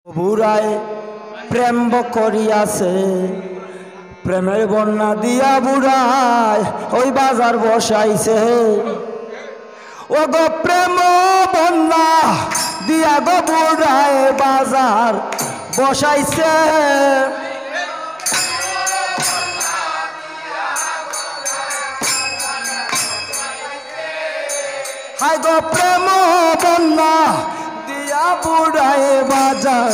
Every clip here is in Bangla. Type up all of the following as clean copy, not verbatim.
বুড়ায় প্রেম করিয়াছে, প্রেমের বন্যা দিয়া বুড়ায় ওই বাজার বসাইছে। ও গো প্রেম বন্যা দিয়া গো বুড়ায় বাজার বসাইছে। হায় গো প্রেম বন্যা দিয়া বুড়ায় বাজার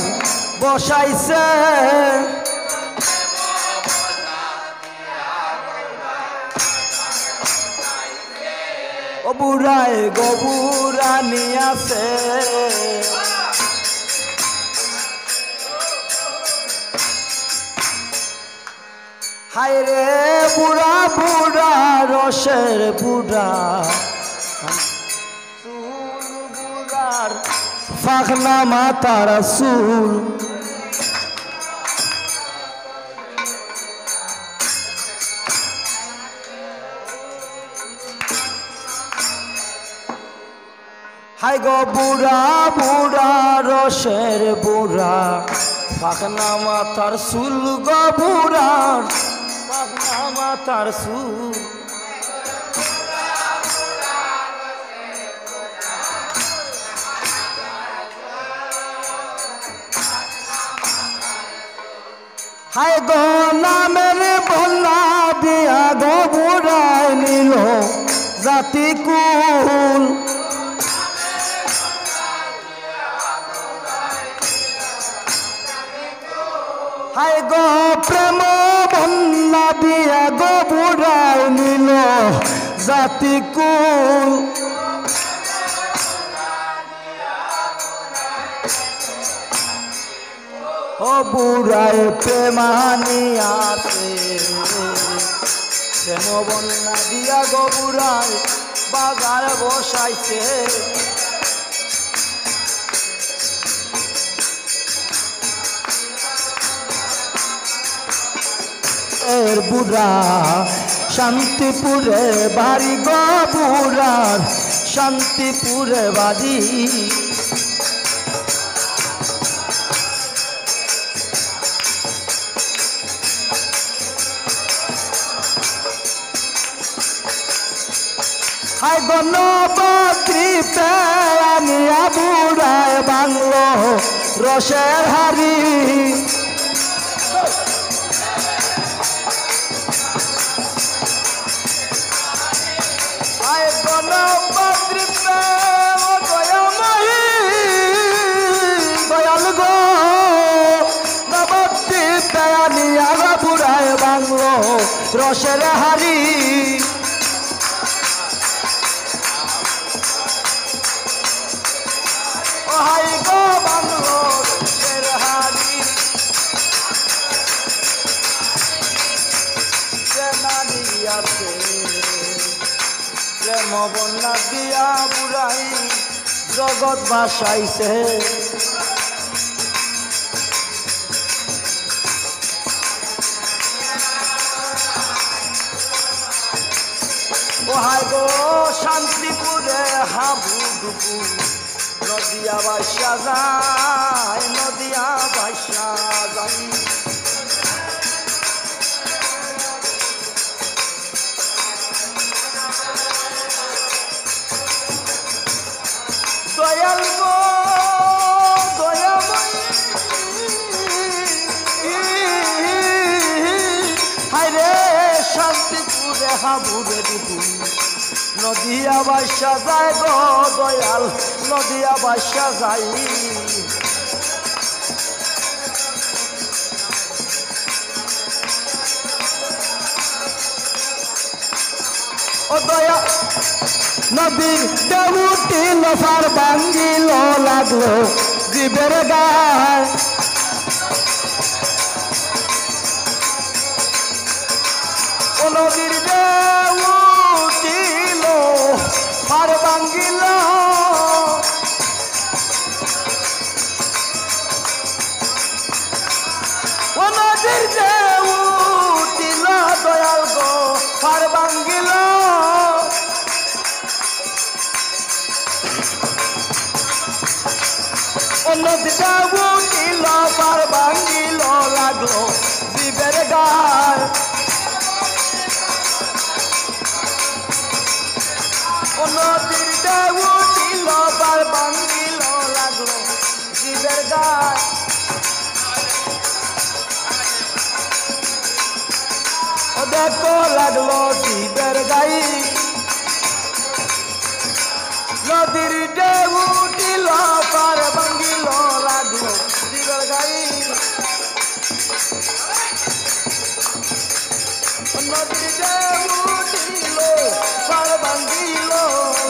বসাইছে। ও বুড়ায় গো বুড়া নিয়াছে, হায় রে বুড়া বুড়া রসের বুড়া, চুল বুড়ার ফাখনা মাতার চুল। হায় গো বুড়া বুড়া রসের বুড়া, ফাখনা মাতার চুল গো বুড়ার ফাখনা মাতার চুল। হায় গো নামের বন্যা দিয়া গো বুড়ায় নিল জাতি কুল। হায় গো প্রেম বন্যা দিয়া গো বুড়ায় নিল জাতি কুল। ও বুড়ায় প্রেমানিয়াছে, প্রেম বন্যা দিয়া গো বুড়ায় বাজার বসাইছে। এর বুড়া শান্তিপুরে বাড়ি গো বুড়ার শান্তিপুরে বাড়ি। হায় গো নবদ্বীপে আনিয়া বুড়ায় বাংলো রসের হাড়ি। হায় গো নবদ্বীপে দয়াময়ী দয়াল গো, নবদ্বীপে আনিয়া গো বুড়ায় বাংলো রসের হাড়ি। হাই গো বাংলো রসের হাড়ি, প্রেমানিয়াছে, প্রেম বন্যা দিয়া বুড়াই জগৎ বাসাইছে। ও হাই গো শান্তিপুরে হাবু ডুবু, নদিয়া বাসা যায়, নদিয়া বাসা যায়। দয়াল গো দয়াময়ী, হায় রে শান্তিপুরে হাবুরে ডুবু, নদিয়া বাসা যায় গো দয়াল, নদিয়া বাসা যাই। ও দয়া নদীর দেউটি লফার ভাঙ্গিল লাগলো জীবের গায়। ও নদীর দেউটি লফার ভাঙ্গিল, ও নদীর দেউটি দয়াল গো ফার ভাঙ্গিল। নদীটা উঠিল শিবের গায় নদীর ঢেউ উঠিল বার ভাঙ্গিল লাগলো শিবের গায় দেখো লাগলো শিবের গাই নদীর ঢেউ উঠিল পার ভাঙ্গিল লাগলো শিবের গাই নদীর ঢেউ উঠিল পার ভাঙ্গিল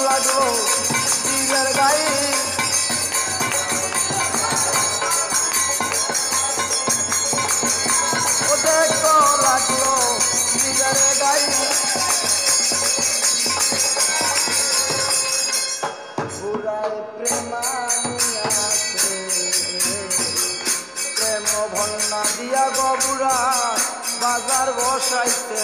লাগলো শিবের গাই ও দেখো লাগলো শিবের গাই পুরায় প্রেমানিয়াছে প্রেম ভন্না দিয়া গবুরা বাজার বসাইতে